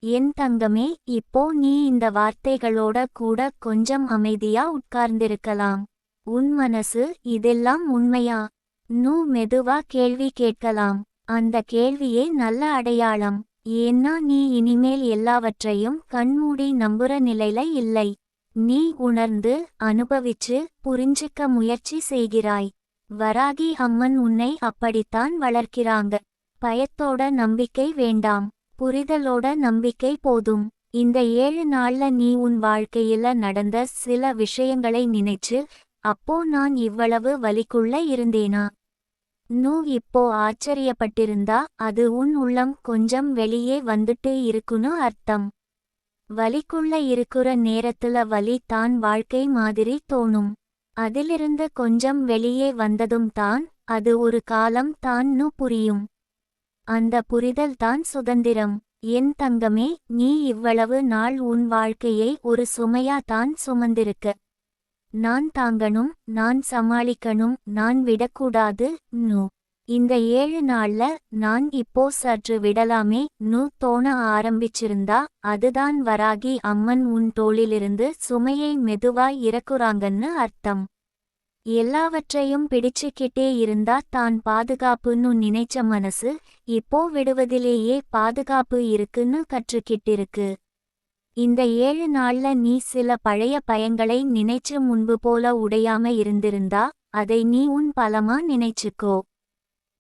என் தங்கமே, இப்போ நீ இந்த வார்த்தைகளோட கூட கொஞ்சம் அமைதியா உட்கார்ந்திருக்கலாம். உன் மனசு இதெல்லாம் உண்மையா? மெதுவா கேள்வி கேட்கலாம். அந்த கேள்வியே நல்ல அடையாளம். ஏன்னா நீ இனிமேல் எல்லாவற்றையும் கண்மூடி நம்புற நிலையில இல்லை. நீ உணர்ந்து அனுபவிச்சு புரிஞ்சுக்க முயற்சி செய்கிறாய். வராகி அம்மன் உன்னை அப்படித்தான் வளர்க்கிறாங்க. பயத்தோட நம்பிக்கை வேண்டாம், புரிதலோட நம்பிக்கை போதும். இந்த 7 நாள்ல நீ உன் வாழ்க்கையில நடந்த சில விஷயங்களை நினைச்சு, அப்போ நான் இவ்வளவு வலிக்குள்ள இருந்தேனா? இப்போ ஆச்சரியப்பட்டிருந்தா அது உன் உள்ளம் கொஞ்சம் வெளியே வந்துட்டு இருக்குன்னு அர்த்தம். வலிக்குள்ள இருக்கிற நேரத்துல வலி தான் வாழ்க்கை மாதிரி தோணும். அதிலிருந்து கொஞ்சம் வெளியே வந்ததும் தான் அது ஒரு காலம் தான்னு புரியும். அந்த புரிதல் தான் சுதந்திரம். என் தங்கமே, நீ இவ்வளவு நாள் உன் வாழ்க்கையை ஒரு சுமையா தான் சுமந்திருக்க. நான் தாங்கணும், நான் சமாளிக்கணும், நான் விடக்கூடாது. இந்த 7 நாள்ல நான் இப்போ சற்று விடலாமே தோண ஆரம்பிச்சிருந்தா அதுதான் வராகி அம்மன் உன் தோளிலிருந்து சுமையை மெதுவாய் இறக்குறாங்கன்னு அர்த்தம். எல்லாவற்றையும் பிடிச்சுக்கிட்டே இருந்தா தான் பாதுகாப்புன்னு நினைச்ச மனசு இப்போ விடுவதிலேயே பாதுகாப்பு இருக்குன்னு கற்றுக்கிட்டிருக்கு. இந்த 7 நாள்ல நீ சில பழைய பயங்களை நினைச்சு முன்பு போல உடையாம இருந்திருந்தா அதை நீ உன் பலமா நினைச்சுக்கோ.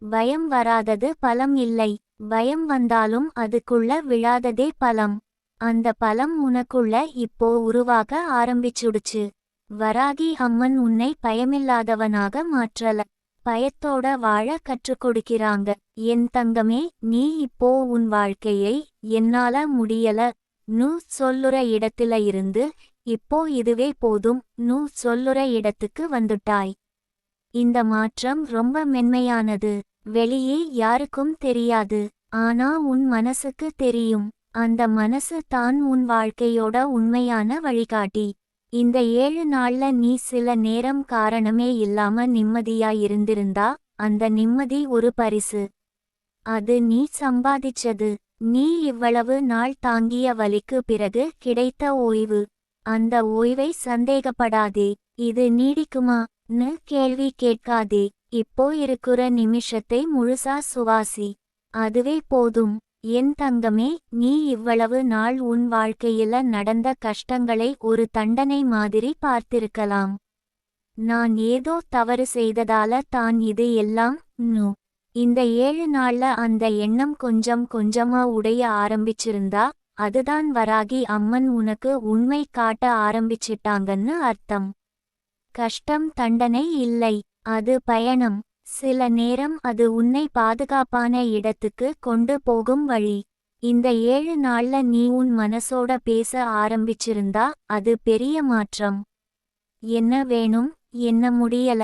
பயம் வராதது பலம் இல்லை, பயம் வந்தாலும் அதுக்குள்ள விழாததே பலம். அந்த பலம் உனக்குள்ள இப்போ உருவாக ஆரம்பிச்சுடுச்சு. வராகி அம்மன் உன்னை பயமில்லாதவனாக மாற்றல, பயத்தோட வாழ கற்றுக் கொடுக்கிறாங்க. என் தங்கமே, நீ இப்போ உன் வாழ்க்கையை என்னால முடியல சொல்லுற இடத்துல இருந்து இப்போ இதுவே போதும் சொல்லுற இடத்துக்கு வந்துட்டாய். இந்த மாற்றம் ரொம்ப மென்மையானது. வெளியே யாருக்கும் தெரியாது, ஆனா உன் மனசுக்கு தெரியும். அந்த மனசு தான் உன் வாழ்க்கையோட உண்மையான வழிகாட்டி. இந்த 7 நாள்ல நீ சில நேரம் காரணமே இல்லாம நிம்மதியா இருந்திருந்தா அந்த நிம்மதி ஒரு பரிசு. அது நீ சம்பாதிச்சது. நீ இவ்வளவு நாள் தாங்கிய வலிக்கு பிறகு கிடைத்த ஓய்வு. அந்த ஓய்வை சந்தேகப்படாதே. இது நீடிக்குமா கேள்வி கேட்காதே. இப்போ இருக்கிற நிமிஷத்தை முழுசா சுவாசி, அதுவே போதும். என் தங்கமே, நீ இவ்வளவு நாள் உன் வாழ்க்கையில நடந்த கஷ்டங்களை ஒரு தண்டனை மாதிரி பார்த்திருக்கலாம். நான் ஏதோ தவறு செய்ததால தான் இது எல்லாம். இந்த 7 நாள்ல அந்த எண்ணம் கொஞ்சம் கொஞ்சமா உடைய ஆரம்பிச்சிருந்தா அதுதான் வராகி அம்மன் உனக்கு உண்மை காட்ட ஆரம்பிச்சிட்டாங்கன்னு அர்த்தம். கஷ்டம் தண்டனை இல்லை, அது பயணம். சில நேரம் அது உன்னை பாதுகாப்பான இடத்துக்கு கொண்டு போகும் வழி. இந்த 7 நாள்ல நீ உன் மனசோட பேச ஆரம்பிச்சிருந்தா அது பெரிய மாற்றம். என்ன வேணும், என்ன முடியல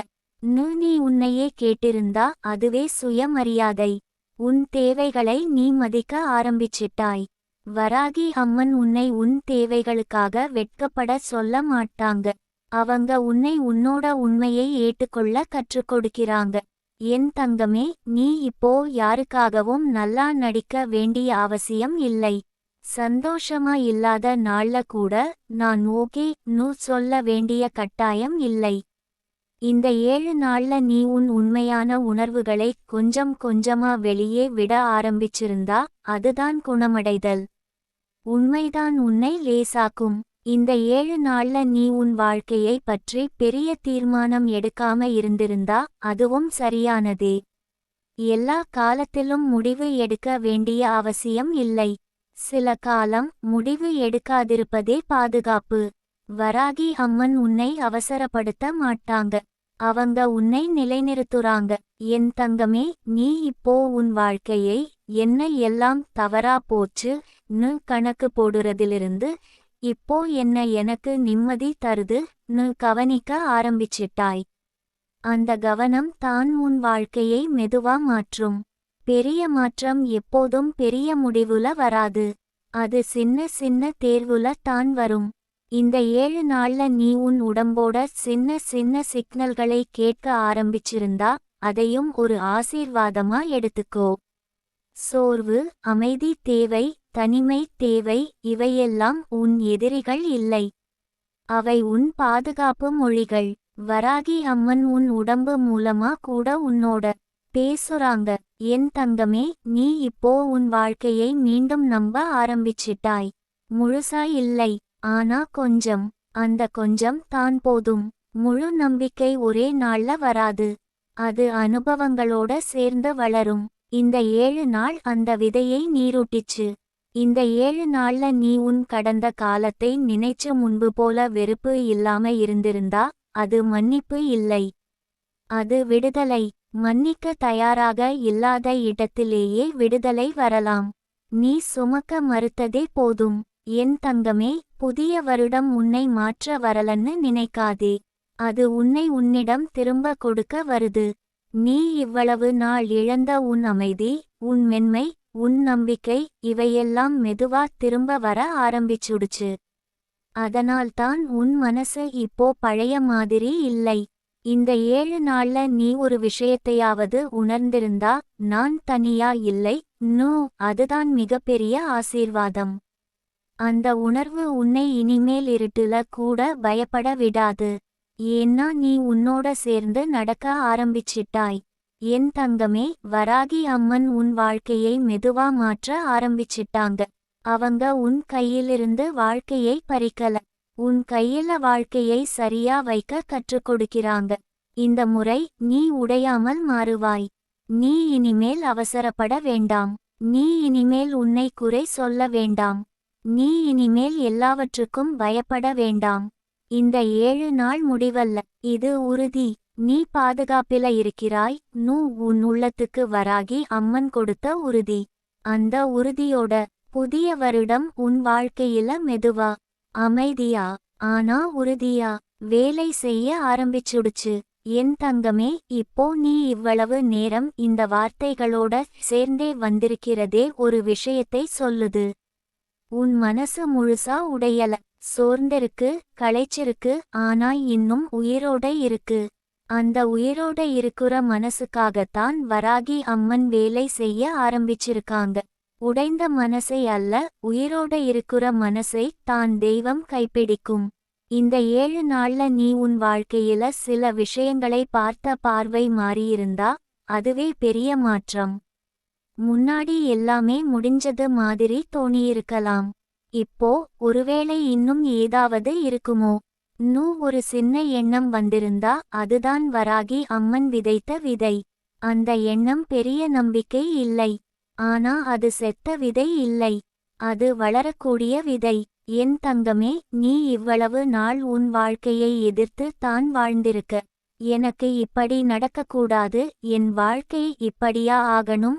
நீ உன்னையே கேட்டிருந்தா அதுவே சுயமரியாதை. உன் தேவைகளை நீ மதிக்க ஆரம்பிச்சிட்டாய். வராகி அம்மன் உன்னை உன் தேவைகளுக்காக வெட்கப்பட சொல்ல மாட்டாங்க. அவங்க உன்னை உன்னோட உண்மையை ஏற்றுக்கொள்ள கற்றுக் கொடுக்கிறாங்க. என் தங்கமே, நீ இப்போ யாருக்காகவும் நல்லா நடிக்க வேண்டிய அவசியம் இல்லை. சந்தோஷமா இல்லாத நாள்ல கூட நான் ஓகே சொல்ல வேண்டிய கட்டாயம் இல்லை. இந்த 7 நாள்ல நீ உன் உண்மையான உணர்வுகளை கொஞ்சம் கொஞ்சமா வெளியே விட ஆரம்பிச்சிருந்தா அதுதான் குணமடைதல். உண்மைதான் உன்னை லேசாக்கும். இந்த 7 நாள்ல நீ உன் வாழ்க்கையை பற்றி பெரிய தீர்மானம் எடுக்காம இருந்திருந்தா அதுவும் சரியானதே. எல்லா காலத்திலும் முடிவு எடுக்க வேண்டிய அவசியம் இல்லை. சில காலம் முடிவு எடுக்காதிருப்பதே பாதுகாப்பு. வராகி அம்மன் உன்னை அவசரப்படுத்த மாட்டாங்க, அவங்க உன்னை நிலைநிறுத்துறாங்க. என் தங்கமே, நீ இப்போ உன் வாழ்க்கையை என்ன எல்லாம் தவறா போச்சு கணக்கு போடுறதிலிருந்து இப்போ என்ன எனக்கு நிம்மதி தருது கவனிக்க ஆரம்பிச்சிட்டாய். அந்த கவனம் தான் உன் வாழ்க்கையை மெதுவா மாற்றும். பெரிய மாற்றம் எப்போதும் பெரிய முடிவுல வராது, அது சின்ன சின்ன தேர்வுல தான் வரும். இந்த 7 நாள்ல நீ உன் உடம்போட சின்ன சின்ன சிக்னல்களை கேட்க ஆரம்பிச்சிருந்தா அதையும் ஒரு ஆசீர்வாதமா எடுத்துக்கோ. சோர்வு, அமைதி தேவை, தனிமை தேவை, இவையெல்லாம் உன் எதிரிகள் இல்லை. அவை உன் பாதுகாப்பு மொழிகள். வராகி அம்மன் உன் உடம்பு மூலமா கூட உன்னோட பேசுறாங்க. என் தங்கமே, நீ இப்போ உன் வாழ்க்கையை மீண்டும் நம்ப ஆரம்பிச்சிட்டாய். முழுசா இல்லை, ஆனா கொஞ்சம். அந்த கொஞ்சம் தான் போதும். முழு நம்பிக்கை ஒரே நாள்ல வராது. அது அனுபவங்களோட சேர்ந்து வளரும். இந்த 7 நாள் அந்த விதையை நீரூட்டிச்சு. இந்த 7 நாள்ல நீ உன் கடந்த காலத்தை நினைச்சு முன்பு போல வெறுப்பு இல்லாம இருந்திருந்தா, அது மன்னிப்பு இல்லை. அது விடுதலை. மன்னிக்க தயாராக இல்லாத இடத்திலேயே விடுதலை வரலாம். நீ சுமக்க மறுத்ததே போதும். என் தங்கமே, புதிய வருடம் உன்னை மாற்ற வரலன்னு நினைக்காதே. அது உன்னை உன்னிடம் திரும்ப கொடுக்க வருது. நீ இவ்வளவு நாள் இழந்த உன் அமைதி, உன் மென்மை, உன் நம்பிக்கை, இவையெல்லாம் மெதுவா திரும்ப வர ஆரம்பிச்சுடுச்சு. அதனால்தான் உன் மனசு இப்போ பழைய மாதிரி இல்லை. இந்த 7 நாள்ல நீ ஒரு விஷயத்தையாவது உணர்ந்திருந்தா, நான் தனியா இல்லை. அதுதான் மிகப்பெரிய ஆசீர்வாதம். அந்த உணர்வு உன்னை இனிமேல் இருட்டுல கூட பயப்பட விடாது. ஏன்னா நீ உன்னோட சேர்ந்து நடக்க ஆரம்பிச்சிட்டாய். என் தங்கமே, வராகி அம்மன் உன் வாழ்க்கையை மெதுவா மாற்ற ஆரம்பிச்சிட்டாங்க. அவங்க உன் கையிலிருந்து வாழ்க்கையை பறிக்கல. உன் கையில வாழ்க்கையை சரியா வைக்க கற்றுக் கொடுக்கிறாங்க. இந்த முறை நீ உடையாமல் மாறுவாய். நீ இனிமேல் அவசரப்பட வேண்டாம். நீ இனிமேல் உன்னை குறை சொல்ல வேண்டாம். நீ இனிமேல் எல்லாவற்றுக்கும் பயப்பட வேண்டாம். இந்த 7 நாள் முடிவல்ல, இது உறுதி. நீ பாதுகாப்பில இருக்கிறாய். உன் உள்ளத்துக்கு வராகி அம்மன் கொடுத்த உறுதி. அந்த உறுதியோட புதிய வருடம் உன் வாழ்க்கையில மெதுவா, அமைதியா, ஆனா உறுதியா வேலை செய்ய ஆரம்பிச்சுடுச்சு. என் தங்கமே, இப்போ நீ இவ்வளவு நேரம் இந்த வார்த்தைகளோட சேர்ந்தே வந்திருக்கிறதே ஒரு விஷயத்தை சொல்லுது. உன் மனசு முழுசா உடையல. சோர்ந்திருக்கு, களைச்சிருக்கு, ஆனா இன்னும் உயிரோட இருக்கு. அந்த உயிரோட இருக்கிற மனசுக்காகத்தான் வராகி அம்மன் வேலை செய்ய ஆரம்பிச்சிருக்காங்க. உடைந்த மனசை அல்ல, உயிரோட இருக்கிற மனசை தான் தெய்வம் கைப்பிடிக்கும். இந்த 7 நாள்ல நீ உன் வாழ்க்கையில சில விஷயங்களை பார்த்த பார்வை மாறியிருந்தா, அதுவே பெரிய மாற்றம். முன்னாடி எல்லாமே முடிஞ்சது மாதிரி தோணியிருக்கலாம். இப்போ ஒருவேளை இன்னும் ஏதாவது இருக்குமோ? ஒரு சின்ன எண்ணம் வந்திருந்தா, அதுதான் வராகி அம்மன் விதைத்த விதை. அந்த எண்ணம் பெரிய நம்பிக்கை இல்லை. ஆனா அது செத்த விதை இல்லை. அது வளரக்கூடிய விதை. என் தங்கமே, நீ இவ்வளவு நாள் உன் வாழ்க்கையை எதிர்த்து தான் வாழ்ந்திருக்க. எனக்கு இப்படி நடக்கக்கூடாது, என் வாழ்க்கை இப்படியா ஆகணும்.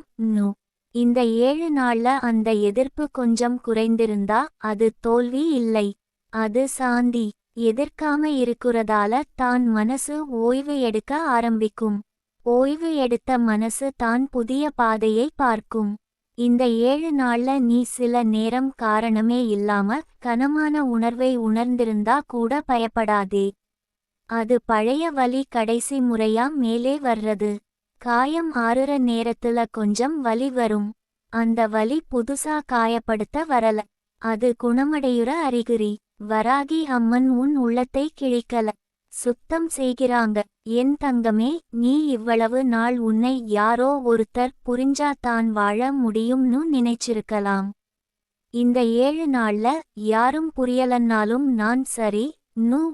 இந்த 7 நாள்ல அந்த எதிர்ப்பு கொஞ்சம் குறைந்திருந்தா, அது தோல்வி இல்லை. அது சாந்தி. எதிர்க்காம இருக்கிறதால தான் மனசு ஓய்வு எடுக்க ஆரம்பிக்கும். ஓய்வு எடுத்த மனசு தான் புதிய பாதையை பார்க்கும். இந்த 7 நாள்ல நீ சில நேரம் காரணமே இல்லாம கனமான உணர்வை உணர்ந்திருந்தா கூட பயப்படாதே. அது பழைய வலி கடைசி முறையா மேலே வர்றது. காயம் ஆறுற நேரத்துல கொஞ்சம் வலி வரும். அந்த வலி புதுசா காயப்படுத்த வரல. அது குணமடையுற அறிகுறி. வராகி அம்மன் உன் உள்ளத்தை கிழிக்கல, சுத்தம் செய்கிறாங்க. என் தங்கமே, நீ இவ்வளவு நாள் உன்னை யாரோ ஒருத்தர் புரிஞ்சா தான் வாழ முடியும்னு நினைச்சிருக்கலாம். இந்த 7 நாள்ல யாரும் புரியலன்னாலும் நான் சரி,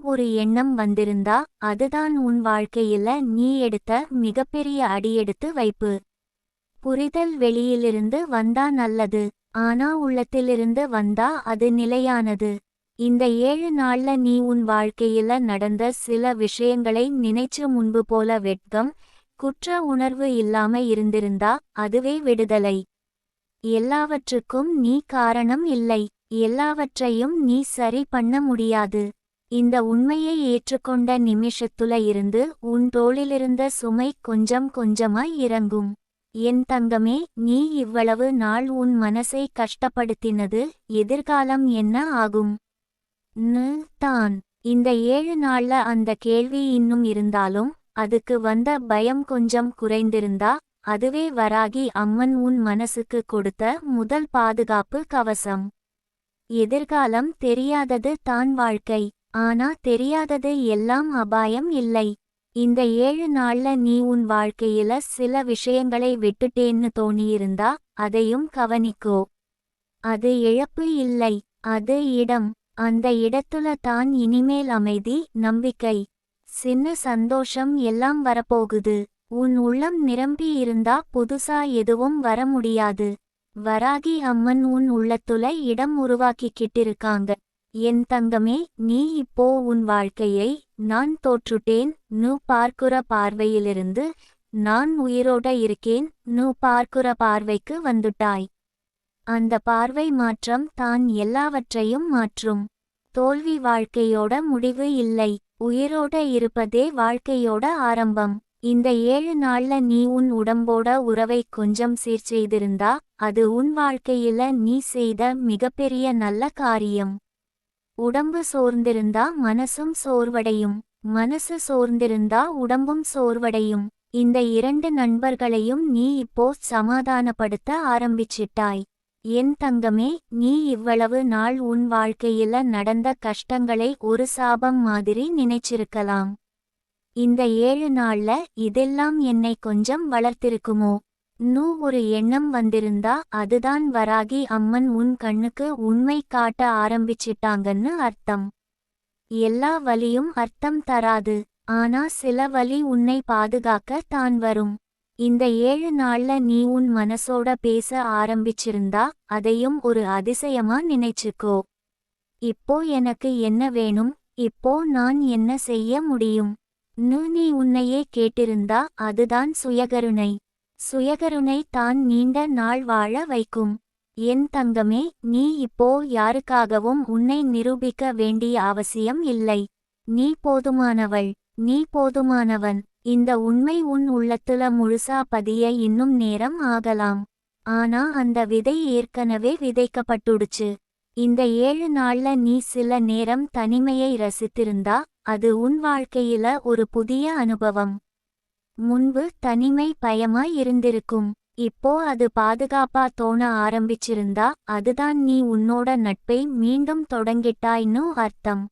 ஒரு எண்ணம் வந்திருந்தா, அதுதான் உன் வாழ்க்கையில நீ எடுத்த மிகப்பெரிய அடியெடுத்து வைப்பு. புரிதல் வெளியிலிருந்து வந்தா நல்லது, ஆனா உள்ளத்திலிருந்து வந்தா அது நிலையானது. இந்த 7 நாள்ல நீ உன் வாழ்க்கையில நடந்த சில விஷயங்களை நினைச்சு முன்பு போல வெட்கம், குற்ற உணர்வு இல்லாம இருந்திருந்தா, அதுவே விடுதலை. எல்லாவற்றுக்கும் நீ காரணம் இல்லை. எல்லாவற்றையும் நீ சரி பண்ண முடியாது. இந்த உண்மையை ஏற்றுக்கொண்ட நிமிஷத்துல இருந்து உன் தோளிலிருந்த சுமை கொஞ்சம் கொஞ்சமாய் இறங்கும். என் தங்கமே, நீ இவ்வளவு நாள் உன் மனசை கஷ்டப்படுத்தினது எதிர்காலம் என்ன ஆகும் தான். இந்த 7 நாள்ல அந்த கேள்வி இன்னும் இருந்தாலும், அதுக்கு வந்த பயம் கொஞ்சம் குறைந்திருந்தா, அதுவே வராகி அம்மன் உன் மனசுக்கு கொடுத்த முதல் பாதுகாப்பு கவசம். எதிர்காலம் தெரியாதது தான் வாழ்க்கை. ஆனா தெரியாதது எல்லாம் அபாயம் இல்லை. இந்த 7 நாள்ல நீ உன் வாழ்க்கையில சில விஷயங்களை விட்டுட்டேன்னு தோணியிருந்தா அதையும் கவனிக்கோ. அது இழப்பு இல்லை, அது இடம். அந்த இடத்துல தான் இனிமேல் அமைதி, நம்பிக்கை, சின்ன சந்தோஷம் எல்லாம் வரப்போகுது. உன் உள்ளம் நிரம்பி இருந்தா புதுசா எதுவும் வர முடியாது. வராகி அம்மன் உன் உள்ளத்துல இடம் உருவாக்கிக்கிட்டிருக்காங்க. என் தங்கமே, நீ இப்போ உன் வாழ்க்கையை நான் தோற்றுட்டேன் நு பார்க்குற பார்வையிலிருந்து நான் உயிரோட இருக்கேன் நு பார்க்குற பார்வைக்கு வந்துட்டாய். அந்த பார்வை மாற்றம் தான் எல்லாவற்றையும் மாற்றும். தோல்வி வாழ்க்கையோட முடிவு இல்லை, உயிரோட இருப்பதே வாழ்க்கையோட ஆரம்பம். இந்த 7 நாள்ல நீ உன் உடம்போட உறவை கொஞ்சம் சீர்செய்திருந்தா அது உன் வாழ்க்கையில நீ செய்த மிகப்பெரிய நல்ல காரியம். உடம்பு சோர்ந்திருந்தா மனசும் சோர்வடையும், மனசு சோர்ந்திருந்தா உடம்பும் சோர்வடையும். இந்த 2 நண்பர்களையும் நீ இப்போ சமாதானப்படுத்த ஆரம்பிச்சிட்டாய். என் தங்கமே, நீ இவ்வளவு நாள் உன் வாழ்க்கையில நடந்த கஷ்டங்களை ஒரு சாபம் மாதிரி நினைச்சிருக்கலாம். இந்த 7 நாள்ல இதெல்லாம் என்னை கொஞ்சம் வளர்த்திருக்குமோ நு ஒரு எண்ணம் வந்திருந்தா அதுதான் வராகி அம்மன் உன் கண்ணுக்கு உண்மை காட்ட ஆரம்பிச்சிட்டாங்கன்னு அர்த்தம். எல்லா வலியும் அர்த்தம் தராது, ஆனா சில வலி உன்னை பாதுகாக்க தான் வரும். இந்த 7 நாள்ல நீ உன் மனசோட பேச ஆரம்பிச்சிருந்தா அதையும் ஒரு அதிசயமா நினைச்சுக்கோ. இப்போ எனக்கு என்ன வேணும், இப்போ நான் என்ன செய்ய முடியும் நீ உன்னையே கேட்டிருந்தா அதுதான் சுயகருணை. சுயகருணை தான் நீண்ட நாள் வாழ வைக்கும். என் தங்கமே, நீ இப்போ யாருக்காகவும் உன்னை நிரூபிக்க வேண்டிய அவசியம் இல்லை. நீ போதுமானவள், நீ போதுமானவன். இந்த உண்மை உன் உள்ளத்துல முழுசா பதிய இன்னும் நேரம் ஆகலாம். ஆனா அந்த விதை ஏற்கனவே விதைக்கப்பட்டுடுச்சு. இந்த 7 நாள்ல நீ சில நேரம் தனிமையை ரசித்திருந்தா அது உன் வாழ்க்கையில ஒரு புதிய அனுபவம். முன்பு தனிமை பயமாய் இருந்திருக்கும், இப்போ அது பாதுகாப்பா தோண ஆரம்பிச்சிருந்தா அதுதான் நீ உன்னோட நட்பை மீண்டும் தொடங்கிட்டாய்னு அர்த்தம்.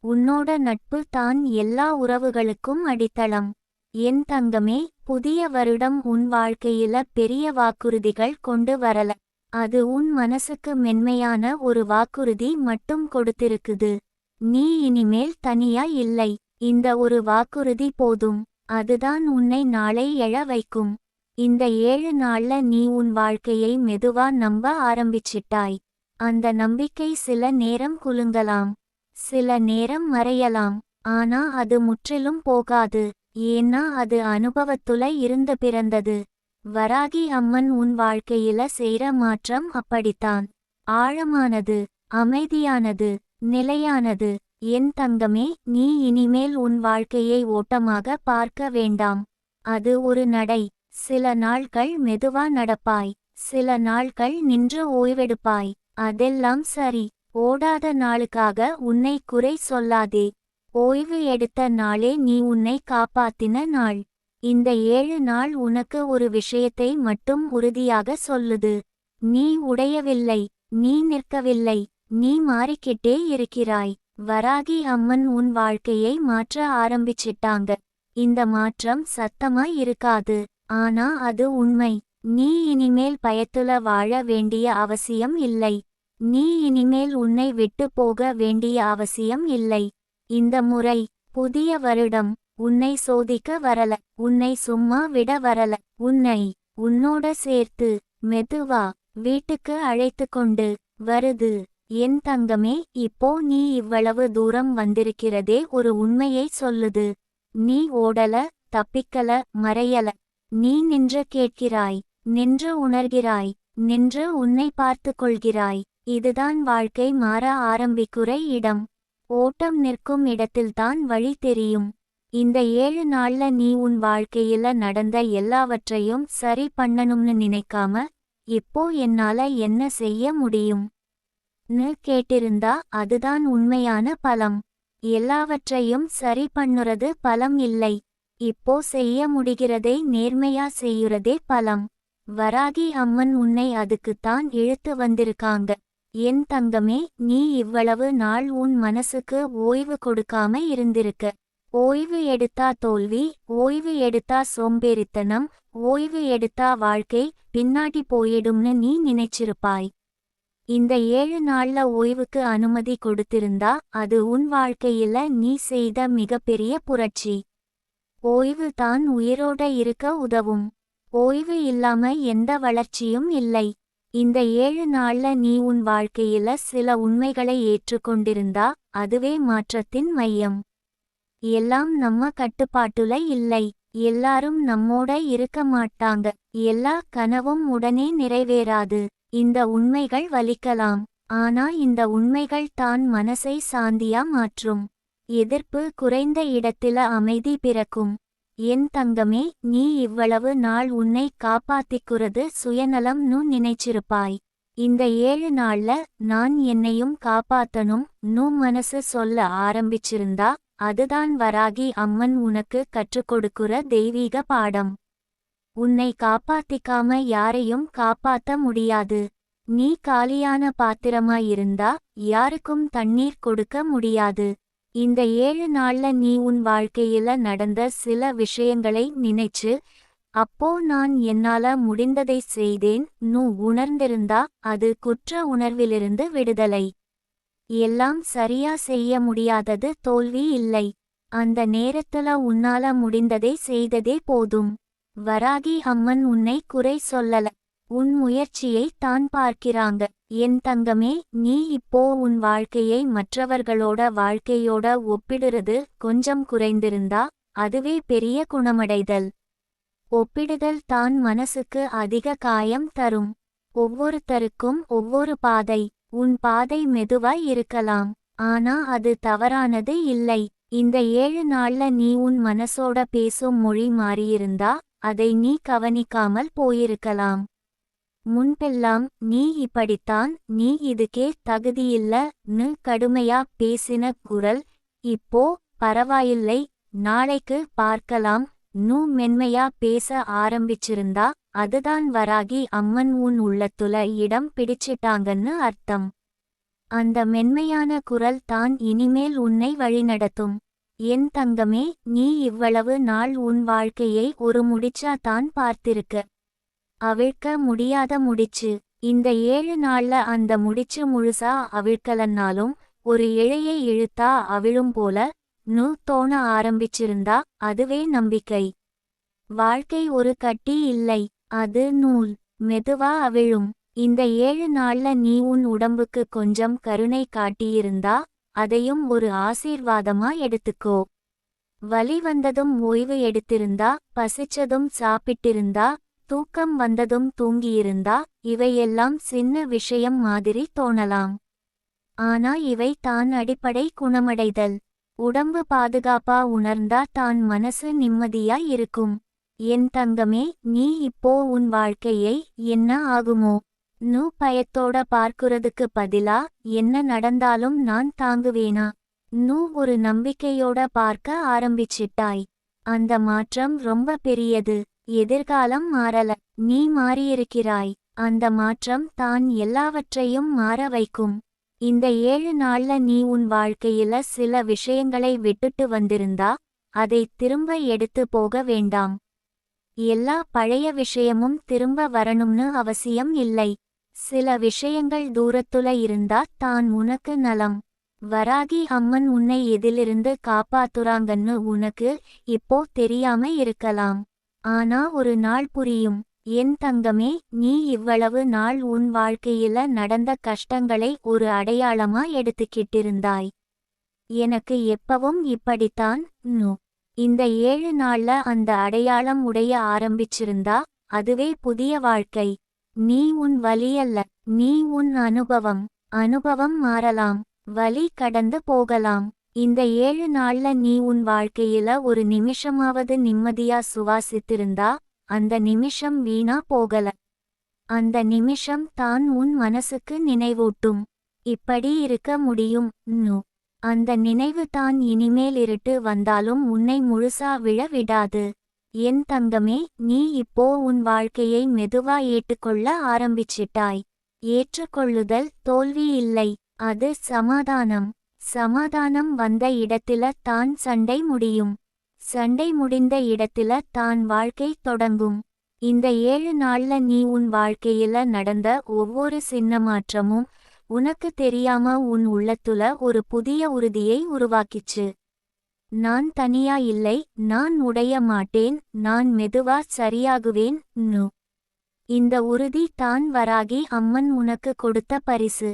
உன்னோட நட்பு தான் எல்லா உறவுகளுக்கும் அடித்தளம். என் தங்கமே, புதிய வருடம் உன் வாழ்க்கையில பெரிய வாக்குறுதிகள் கொண்டு வரல. அது உன் மனசுக்கு மென்மையான ஒரு வாக்குறுதி மட்டும் கொடுத்திருக்குது. நீ இனிமேல் தனியா இல்லை. இந்த ஒரு வாக்குறுதி போதும், அதுதான் உன்னை நாளை எழ வைக்கும். இந்த 7 நாள்ல நீ உன் வாழ்க்கையை மெதுவா நம்ப ஆரம்பிச்சிட்டாய். அந்த நம்பிக்கை சில நேரம் குலுங்கலாம், சில நேரம் மறையலாம். ஆனா அது முற்றிலும் போகாது, ஏன்னா அது அனுபவத்துல இருந்து பிறந்தது. வராகி அம்மன் உன் வாழ்க்கையில செய்ற மாற்றம் அப்படித்தான். ஆழமானது, அமைதியானது, நிலையானது. என் தங்கமே, நீ இனிமேல் உன் வாழ்க்கையை ஓட்டமாக பார்க்க வேண்டாம். அது ஒரு நடை. சில நாட்கள் மெதுவா நடப்பாய், சில நாட்கள் நின்று ஓய்வெடுப்பாய். அதெல்லாம் சரி. ஓடாத நாளுக்காக உன்னை குறை சொல்லாதே. ஓய்வு எடுத்த நாளே நீ உன்னை காப்பாத்தின நாள். இந்த 7 நாள் உனக்கு ஒரு விஷயத்தை மட்டும் உறுதியாக சொல்லுது. நீ உடையவில்லை, நீ நிற்கவில்லை, நீ மாறிக்கிட்டே இருக்கிறாய். வராகி அம்மன் உன் வாழ்க்கையை மாற்ற ஆரம்பிச்சிட்டாங்க. இந்த மாற்றம் சத்தமாய் இருக்காது, ஆனா அது உண்மை. நீ இனிமேல் பயத்துல வாழ வேண்டிய அவசியம் இல்லை. நீ இனிமேல் உன்னை விட்டு போக வேண்டிய அவசியம் இல்லை. இந்த முறை புதிய வருடம் உன்னை சோதிக்க வரல, உன்னை சும்மா விட வரல. உன்னை உன்னோட சேர்த்து மெதுவா வீட்டுக்கு அழைத்து கொண்டு வருது. என் தங்கமே, இப்போ நீ இவ்வளவு தூரம் வந்திருக்கிறதே ஒரு உண்மையை சொல்லுது. நீ ஓடல, தப்பிக்கல, மறையல. நீ நின்று கேட்கிறாய், நின்று உணர்கிறாய், நின்று உன்னை பார்த்து கொள்கிறாய். இதுதான் வாழ்க்கை மாற ஆரம்பிக்கிற இடம். ஓட்டம் நிற்கும் இடத்தில்தான் வழி தெரியும். இந்த 7 நாள்ல நீ உன் வாழ்க்கையில நடந்த எல்லாவற்றையும் சரி பண்ணணும்னு நினைக்காம இப்போ என்னால என்ன செய்ய முடியும் ன்னு கேட்டிருந்தா அதுதான் உண்மையான பலம். எல்லாவற்றையும் சரி பண்ணுறது பலம் இல்லை. இப்போ செய்ய முடிகிறதை நேர்மையா செய்யுறதே பலம். வராகி அம்மன் உன்னை அதுக்குத்தான் இழுத்து வந்திருக்காங்க. என் தங்கமே, நீ இவ்வளவு நாள் உன் மனசுக்கு ஓய்வு கொடுக்காம இருந்திருக்க. ஓய்வு எடுத்தா தோல்வி, ஓய்வு எடுத்தா சோம்பேறித்தனம், ஓய்வு எடுத்தா வாழ்க்கை பின்னாடி போயிடும்னு நீ நினைச்சிருப்பாய். இந்த 7 நாள்ல ஓய்வுக்கு அனுமதி கொடுத்திருந்தா அது உன் வாழ்க்கையில நீ செய்த மிகப்பெரிய புரட்சி. ஓய்வு தான் உயிரோட இருக்க உதவும். ஓய்வு இல்லாம எந்த வளர்ச்சியும் இல்லை. இந்த 7 நாள்ல நீ உன் வாழ்க்கையில சில உண்மைகளை ஏற்றுக்கொண்டிருந்தா அதுவே மாற்றத்தின் மையம். எல்லாம் நம்ம கட்டுப்பாட்டுல இல்லை. எல்லாரும் நம்மோட இருக்க மாட்டாங்க. எல்லா கனவும் உடனே நிறைவேறாது. இந்த உண்மைகள் வலிக்கலாம். ஆனா இந்த உண்மைகள் தான் மனசை சாந்தியா மாற்றும். எதிர்ப்பு குறைந்த இடத்தில அமைதி பிறக்கும். என் தங்கமே, நீ இவ்வளவு நாள் உன்னை காப்பாத்திக்குறது சுயநலம்னு நினைச்சிருப்பாய். இந்த 7 நாள்ல நான் என்னையும் காப்பாத்தணும் நு மனசு சொல்ல ஆரம்பிச்சிருந்தா அதுதான் வராகி அம்மன் உனக்கு கற்றுக்கொடுக்குற தெய்வீக பாடம். உன்னை காப்பாத்திக்காம யாரையும் காப்பாத்த முடியாது. நீ காலியான பாத்திரமா இருந்தா யாருக்கும் தண்ணீர் கொடுக்க முடியாது. இந்த 7 நாள்ல நீ உன் வாழ்க்கையில நடந்த சில விஷயங்களை நினைச்சு அப்போ நான் என்னால முடிந்ததை செய்தேன் நு உணர்ந்திருந்தா அது குற்ற உணர்விலிருந்து விடுதலை. எல்லாம் சரியா செய்ய முடியாதது தோல்வி இல்லை. அந்த நேரத்துல உன்னால முடிந்ததை செய்ததே போதும். வராகி அம்மன் உன்னை குறை சொல்லல. உன் முயற்சியை தான் பார்க்கிறாங்க. என் தங்கமே, நீ இப்போ உன் வாழ்க்கையை மற்றவர்களோட வாழ்க்கையோட ஒப்பிடுறது கொஞ்சம் குறைந்திருந்தா அதுவே பெரிய குணமடைதல். ஒப்பிடுதல் தான் மனசுக்கு அதிக காயம் தரும். ஒவ்வொருத்தருக்கும் ஒவ்வொரு பாதை. உன் பாதை மெதுவாய் இருக்கலாம். ஆனா அது தவறானது இல்லை. இந்த 7 நாள்ல நீ உன் மனசோட பேசும் மொழி மாறியிருந்தா அதை நீ கவனிக்காமல் போயிருக்கலாம். முன்பெல்லாம் நீ இப்படித்தான், நீ இதுக்கே தகுதியில்ல னு கடுமையா பேசின குரல் இப்போ பரவாயில்லை, நாளைக்கு பார்க்கலாம் நு மென்மையா பேச ஆரம்பிச்சிருந்தா அதுதான் வராகி அம்மன் உன் உள்ளத்துல இடம் பிடிச்சிட்டாங்கன்னு அர்த்தம். அந்த மென்மையான குரல் தான் இனிமேல் உன்னை வழிநடத்தும். என் தங்கமே, நீ இவ்வளவு நாள் உன் வாழ்க்கையை ஒரு முடிச்சா தான் பார்த்திருக்க. அவிழ்க்க முடியாத முடிச்சு. இந்த 7 நாள்ல அந்த முடிச்சு முழுசா அவிழ்க்கலன்னாலும் ஒரு இழையை இழுத்தா அவிழும் போல நு தோண ஆரம்பிச்சிருந்தா அதுவே நம்பிக்கை. வாழ்க்கை ஒரு கட்டி இல்லை, அது நூல். மெதுவா அவிழும். இந்த 7 நாள்ல நீ உன் உடம்புக்கு கொஞ்சம் கருணை காட்டியிருந்தா அதையும் ஒரு ஆசீர்வாதமா எடுத்துக்கோ. வலி வந்ததும் ஓய்வு எடுத்திருந்தா, பசிச்சதும் சாப்பிட்டிருந்தா, தூக்கம் வந்ததும் தூங்கியிருந்தா இவையெல்லாம் சின்ன விஷயம் மாதிரி தோணலாம். ஆனா இவை தான் அடிப்படை குணமடைதல். உடம்பு பாதுகாப்பா உணர்ந்தா தான் மனசு நிம்மதியா இருக்கும். என் தங்கமே, நீ இப்போ உன் வாழ்க்கையை என்ன ஆகுமோ நு பயத்தோட பார்க்குறதுக்கு பதிலா என்ன நடந்தாலும் நான் தாங்குவேனா நு ஒரு நம்பிக்கையோட பார்க்க ஆரம்பிச்சிட்டாய். அந்த மாற்றம் ரொம்ப பெரியது. எதிர்காலம் மாறல, நீ மாறியிருக்கிறாய். அந்த மாற்றம் தான் எல்லாவற்றையும் மாற வைக்கும். இந்த 7 நாள்ல நீ உன் வாழ்க்கையில சில விஷயங்களை விட்டுட்டு வந்திருந்தா அதை திரும்ப எடுத்து போக வேண்டாம். எல்லா பழைய விஷயமும் திரும்ப வரணும்னு அவசியம் இல்லை. சில விஷயங்கள் தூரத்துல இருந்தா தான் உனக்கு நலம். வராகி அம்மன் உன்னை எதிலிருந்து காப்பாத்துறாங்கன்னு உனக்கு இப்போ தெரியாம இருக்கலாம். ஆனா ஒரு நாள் புரியும். என் தங்கமே, நீ இவ்வளவு நாள் உன் வாழ்க்கையில நடந்த கஷ்டங்களை ஒரு அடையாளமா எடுத்துக்கிட்டிருந்தாய். எனக்கு எப்பவும் இப்படித்தான் நு இந்த 7 நாள்ல அந்த அடையாளம் உடைய ஆரம்பிச்சிருந்தா அதுவே புதிய வாழ்க்கை. நீ உன் வலியல்ல, நீ உன் அனுபவம். அனுபவம் மாறலாம், வலி கடந்து போகலாம். இந்த 7 நாள்ல நீ உன் வாழ்க்கையில ஒரு நிமிஷமாவது நிம்மதியா சுவாசித்திருந்தா அந்த நிமிஷம் வீணா போகல. அந்த நிமிஷம் தான் உன் மனசுக்கு நினைவூட்டும், இப்படி இருக்க முடியும் நு. அந்த நினைவு தான் இனிமேல் இருட்டு வந்தாலும் உன்னை முழுசா விழ விடாது. என் தங்கமே, நீ இப்போ உன் வாழ்க்கையை மெதுவா ஏற்றுக்கொள்ள ஆரம்பிச்சிட்டாய். ஏற்றுக்கொள்ளுதல் தோல்வி இல்லை, அது சமாதானம். சமாதானம் வந்த இடத்தில தான் சண்டை முடியும். சண்டை முடிந்த இடத்தில தான் வாழ்க்கை தொடங்கும். இந்த 7 நாள்ல நீ உன் வாழ்க்கையில நடந்த ஒவ்வொரு சின்ன மாற்றமும் உனக்கு தெரியாம உன் உள்ளத்துல ஒரு புதிய உறுதியை உருவாக்கிச்சு. நான் தனியா இல்லை, நான் உடைய மாட்டேன், நான் மெதுவா சரியாகுவேன். இந்த உறுதி தான் வராகி அம்மன் உனக்கு கொடுத்த பரிசு.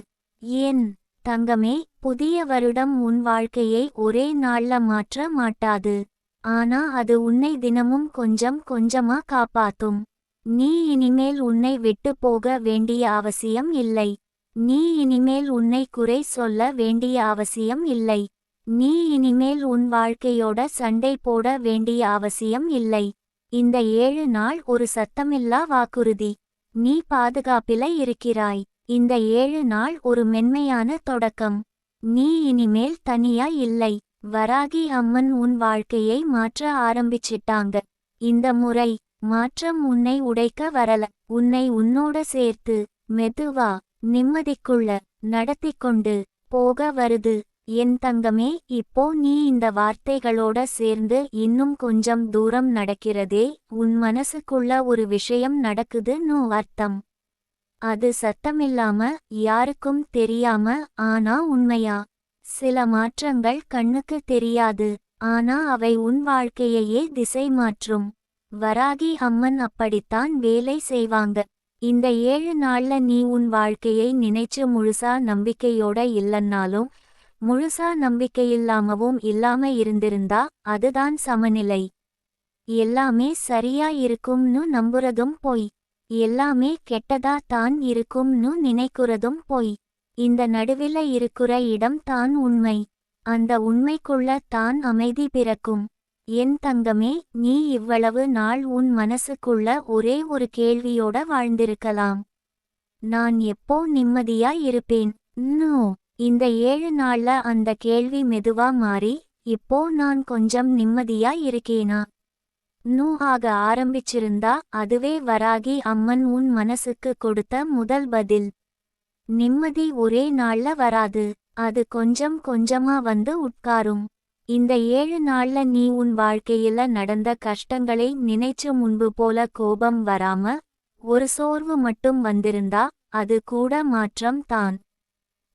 ஏன் தங்கமே, புதிய வருடம் உன் வாழ்க்கையை ஒரே நாள்ல மாற்ற மாட்டாது. ஆனா அது உன்னை தினமும் கொஞ்சம் கொஞ்சமா காப்பாத்தும். நீ இனிமேல் உன்னை விட்டு போக வேண்டிய அவசியம் இல்லை. நீ இனிமேல் உன்னை குறை சொல்ல வேண்டிய அவசியம் இல்லை. நீ இனிமேல் உன் வாழ்க்கையோட சண்டை போட வேண்டிய அவசியம் இல்லை. இந்த 7 நாள் ஒரு சத்தமில்லா வாக்குறுதி. நீ பாதுகாப்பில இருக்கிறாய். இந்த 7 நாள் ஒரு மென்மையான தொடக்கம். நீ இனிமேல் தனியா இல்லை. வராகி அம்மன் உன் வாழ்க்கையை மாற்ற ஆரம்பிச்சிட்டாங்க. இந்த முறை மாற்றம் உன்னை உடைக்க வரல, உன்னை உன்னோட சேர்த்து மெதுவா நிம்மதிக்குள்ள நடத்திக்கொண்டு போக வருது. என் தங்கமே, இப்போ நீ இந்த வார்த்தைகளோட சேர்ந்து இன்னும் கொஞ்சம் தூரம் நடக்கிறதே, உன் மனசுக்குள்ள ஒரு விஷயம் நடக்குதுன்னு அர்த்தம். அது சத்தமில்லாம, யாருக்கும் தெரியாம, ஆனா உண்மையா. சில மாற்றங்கள் கண்ணுக்கு தெரியாது, ஆனா அவை உன் வாழ்க்கையையே திசை மாற்றும். வராகி அம்மன் அப்படித்தான் வேலை செய்வாங்க. இந்த 7 நாள்ல நீ உன் வாழ்க்கையை நினைச்சு முழுசா நம்பிக்கையோட இல்லன்னாலும், முழுசா நம்பிக்கையில்லாமவும் இல்லாம இருந்திருந்தா அதுதான் சமநிலை. எல்லாமே சரியா இருக்கும்னு நம்புறதும் பொய். எல்லாமே கெட்டதா தான் இருக்கும்னு நினைக்கிறதும் பொய். இந்த நடுவில இருக்கிற இடம் தான் உண்மை. அந்த உண்மைக்குள்ள தான் அமைதி பிறக்கும். என் தங்கமே, நீ இவ்வளவு நாள் உன் மனசுக்குள்ள ஒரே ஒரு கேள்வியோட வாழ்ந்திருக்கலாம். நான் எப்போ நிம்மதியா இருப்பேன்? இந்த 7 நாள்ல அந்த கேள்வி மெதுவா மாறி, இப்போ நான் கொஞ்சம் நிம்மதியா இருக்கேனா ஆக ஆரம்பிச்சிருந்தா அதுவே வராகி அம்மன் உன் மனசுக்கு கொடுத்த முதல் பதில். நிம்மதி ஒரே நாள்ல வராது, அது கொஞ்சம் கொஞ்சமா வந்து உட்காரும். இந்த 7 நாள்ல நீ உன் வாழ்க்கையில நடந்த கஷ்டங்களை நினைச்சு முன்பு போல கோபம் வராம ஒரு சோர்வு மட்டும் வந்திருந்தா அது கூட மாற்றம் தான்.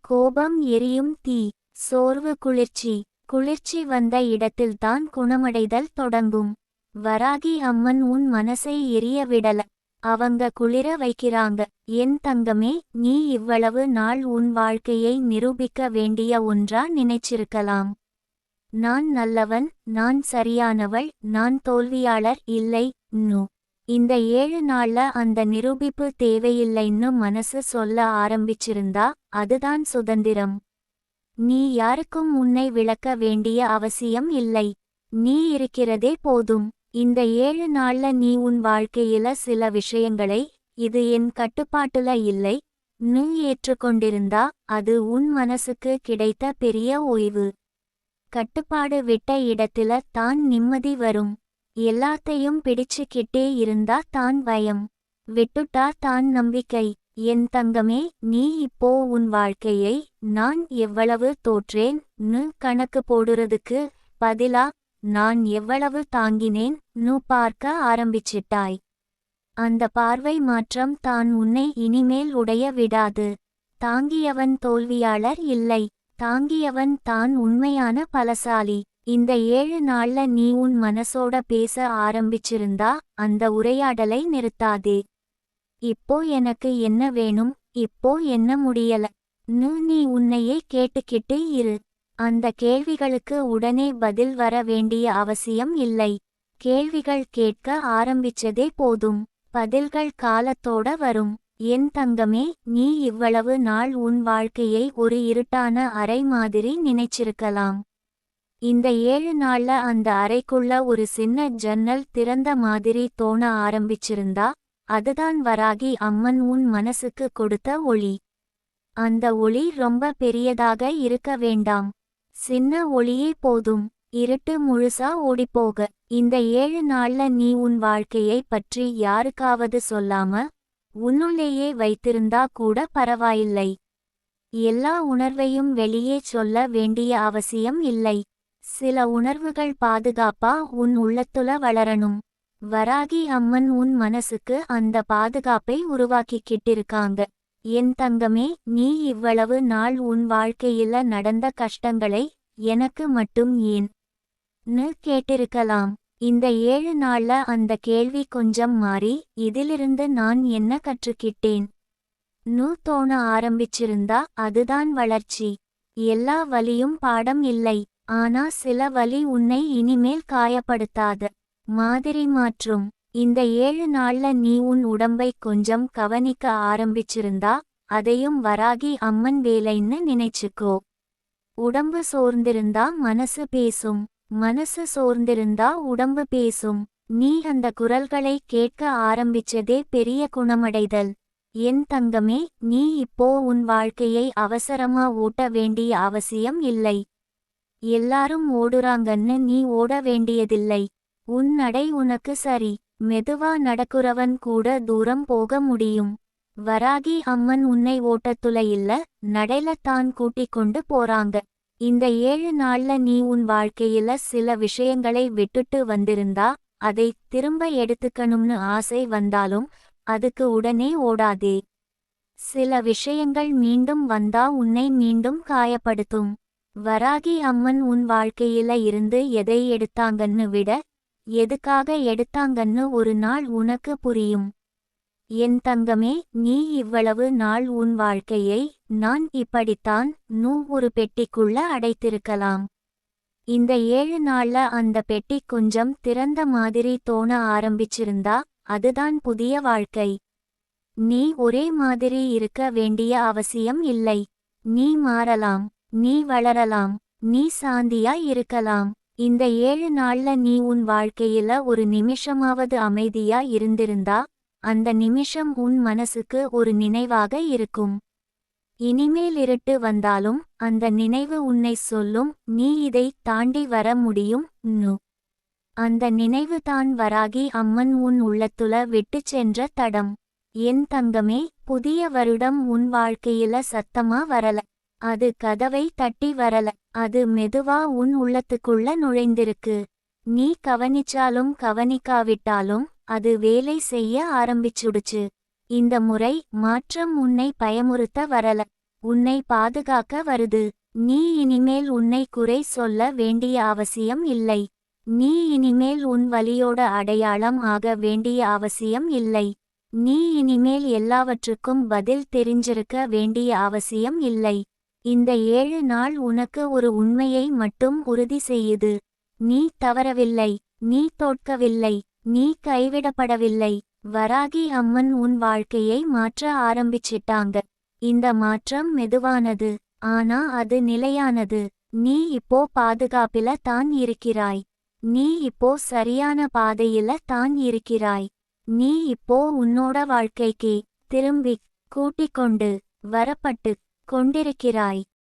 கோபம் எரியும் தீ, சோர்வு குளிர்ச்சி. குளிர்ச்சி வந்த இடத்தில்தான் குணமடைதல் தொடங்கும். வராகி அம்மன் உன் மனசை எரிய விடல, அவங்க குளிர வைக்கிறாங்க. என் தங்கமே, நீ இவ்வளவு நாள் உன் வாழ்க்கையை நிரூபிக்க வேண்டிய ஒன்றா நினைச்சிருக்கலாம். நான் நல்லவன், நான் சரியானவள், நான் தோல்வியாளர் இல்லை. இந்த 7 நாள்ல அந்த நிரூபிப்பு தேவையில்லைன்னு மனசு சொல்ல ஆரம்பிச்சிருந்தா அதுதான் சுதந்திரம். நீ யாருக்கும் உன்னை விளக்க வேண்டிய அவசியம் இல்லை. நீ இருக்கிறதே போதும். இந்த 7 நாள்ல நீ உன் வாழ்க்கையில சில விஷயங்களை இது என் கட்டுப்பாட்டுல இல்லை ஏற்றுக்கொண்டிருந்தா அது உன் மனசுக்கு கிடைத்த பெரிய ஓய்வு. கட்டுப்பாடு விட்ட இடத்தில தான் நிம்மதி வரும். எல்லாத்தையும் பிடிச்சுக்கிட்டே இருந்தா தான் பயம், விட்டுட்டா தான் நம்பிக்கை. என் தங்கமே, நீ இப்போ உன் வாழ்க்கையை நான் எவ்வளவு தோற்றேன் கணக்கு போடுறதுக்கு பதிலா நான் எவ்வளவு தாங்கினேன் பார்க்க ஆரம்பிச்சிட்டாய். அந்த பார்வை மாற்றம் தான் உன்னை இனிமேல் உடைய விடாது. தாங்கியவன் தோல்வியாளர் இல்லை, தாங்கியவன் தான் உண்மையான பலசாலி. இந்த 7 நாள்ல நீ உன் மனசோட பேச ஆரம்பிச்சிருந்தா அந்த உரையாடலை நிறுத்தாதே. இப்போ எனக்கு என்ன வேணும், இப்போ என்ன முடியல நீ உன்னையே கேட்டுக்கிட்டு இரு. அந்த கேள்விகளுக்கு உடனே பதில் வர வேண்டிய அவசியம் இல்லை. கேள்விகள் கேட்க ஆரம்பிச்சதே போதும், பதில்கள் காலத்தோட வரும். என் தங்கமே, நீ இவ்வளவு நாள் உன் வாழ்க்கையை ஒரு இருட்டான அறை மாதிரி நினைச்சிருக்கலாம். இந்த 7 நாள்ல அந்த அறைக்குள்ள ஒரு சின்ன ஜன்னல் திறந்த மாதிரி தோண ஆரம்பிச்சிருந்தா அதுதான் வராகி அம்மன் உன் மனசுக்கு கொடுத்த ஒளி. அந்த ஒளி ரொம்ப பெரியதாக இருக்க வேண்டாம், சின்ன ஒளியே போதும் இருட்டு முழுசா ஓடிப்போக. இந்த 7 நாள்ல நீ உன் வாழ்க்கையை பற்றி யாருக்காவது சொல்லாம உன்னுள்ளேயே வைத்திருந்தா கூட பரவாயில்லை. எல்லா உணர்வையும் வெளியே சொல்ல வேண்டிய அவசியம் இல்லை. சில உணர்வுகள் பாதுகாப்பா உன் உள்ளத்துல வளரணும். வராகி அம்மன் உன் மனசுக்கு அந்த பாதுகாப்பை உருவாக்கிக்கிட்டிருக்காங்க. என் தங்கமே, நீ இவ்வளவு நாள் உன் வாழ்க்கையில நடந்த கஷ்டங்களை எனக்கு மட்டும் ஏன்னு கேட்டிருக்கலாம். இந்த 7 நாள்ல அந்த கேள்வி கொஞ்சம் மாறி இதிலிருந்து நான் என்ன கற்றுக்கிட்டேன் நு தோண ஆரம்பிச்சிருந்தா அதுதான் வளர்ச்சி. எல்லா வலியும் பாடம் இல்லை. ஆனா சில வலி உன்னை இனிமேல் காயப்படுத்தாத மாதிரி மாற்றும். இந்த 7 நாள்ல நீ உன் உடம்பை கொஞ்சம் கவனிக்க ஆரம்பிச்சிருந்தா அதையும் வராகி அம்மன் வேலைன்னு நினைச்சுக்கோ. உடம்பு சோர்ந்திருந்தா மனசு பேசும், மனசு சோர்ந்திருந்தா உடம்பு பேசும். நீ அந்த குரல்களை கேட்க ஆரம்பிச்சதே பெரிய குணமடைதல். என் தங்கமே, நீ இப்போ உன் வாழ்க்கையை அவசரமா ஓட்ட வேண்டிய அவசியம் இல்லை. எல்லாரும் ஓடுறாங்கன்னு நீ ஓட வேண்டியதில்லை. உன் நடை உனக்கு சரி. மெதுவா நடக்குறவன் கூட தூரம் போக முடியும். வராகி அம்மன் உன்னை ஓட்டத்துல இல்ல, நடைல தான் கூட்டிக் கொண்டு போறாங்க. இந்த 7 நாள்ல நீ உன் வாழ்க்கையில சில விஷயங்களை விட்டுட்டு வந்திருந்தா அதை திரும்ப எடுத்துக்கணும்னு ஆசை வந்தாலும் அதுக்கு உடனே ஓடாதே. சில விஷயங்கள் மீண்டும் வந்தா உன்னை மீண்டும் காயப்படுத்தும். வராகி அம்மன் உன் வாழ்க்கையில இருந்து எதை எடுத்தாங்கன்னு விட எதுக்காக எடுத்தாங்கன்னு ஒரு நாள் உனக்கு புரியும். என் தங்கமே, நீ இவ்வளவு நாள் உன் வாழ்க்கையை நான் இப்படித்தான் ஒரு பெட்டிக்குள்ள அடைத்திருக்கலாம். இந்த 7 நாள்ல அந்த பெட்டி கொஞ்சம் திறந்த மாதிரி தோண ஆரம்பிச்சிருந்தா அதுதான் புதிய வாழ்க்கை. நீ ஒரே மாதிரி இருக்க வேண்டிய அவசியம் இல்லை. நீ மாறலாம், நீ வளரலாம், நீ சாந்தியா இருக்கலாம். இந்த 7 நாள்ல நீ உன் வாழ்க்கையில ஒரு நிமிஷமாவது அமைதியா இருந்திருந்தா அந்த நிமிஷம் உன் மனசுக்கு ஒரு நினைவாக இருக்கும். இனிமேல் இருட்டு வந்தாலும் அந்த நினைவு உன்னை சொல்லும், நீ இதை தாண்டி வர முடியும். அந்த நினைவு தான் வராகி அம்மன் உன் உள்ளத்துல விட்டுச் சென்ற தடம். என் தங்கமே, புதிய வருடம் உன் வாழ்க்கையில சத்தமா வரல. அது கதவை தட்டி வரல. அது மெதுவா உன் உள்ளத்துக்குள்ள நுழைந்திருக்கு. நீ கவனிச்சாலும் கவனிக்காவிட்டாலும் அது வேலை செய்ய ஆரம்பிச்சுடுச்சு. இந்த முறை மாற்றம் உன்னை பயமுறுத்த வரல, உன்னை பாதுகாக்க வருது. நீ இனிமேல் உன்னை குறை சொல்ல வேண்டிய அவசியம் இல்லை. நீ இனிமேல் உன் வலியோட அடையாளம் ஆக வேண்டிய அவசியம் இல்லை. நீ இனிமேல் எல்லாவற்றுக்கும் பதில் தெரிஞ்சிருக்க வேண்டிய அவசியம் இல்லை. இந்த 7 நாள் உனக்கு ஒரு உண்மையை மட்டும் உறுதி செய்யுது. நீ தவறவில்லை, நீ தோற்கவில்லை, நீ கைவிடப்படவில்லை. வராகி அம்மன் உன் வாழ்க்கையை மாற்ற ஆரம்பிச்சிட்டாங்க. இந்த மாற்றம் மெதுவானது, ஆனா அது நிலையானது. நீ இப்போ பாதுகாப்பில தான் இருக்கிறாய். நீ இப்போ சரியான பாதையில தான் இருக்கிறாய். நீ இப்போ உன்னோட வாழ்க்கைக்கு திரும்பிக் கூட்டிக்கொண்டு வரப்பட்டு கொண்டிருக்கிறாய்.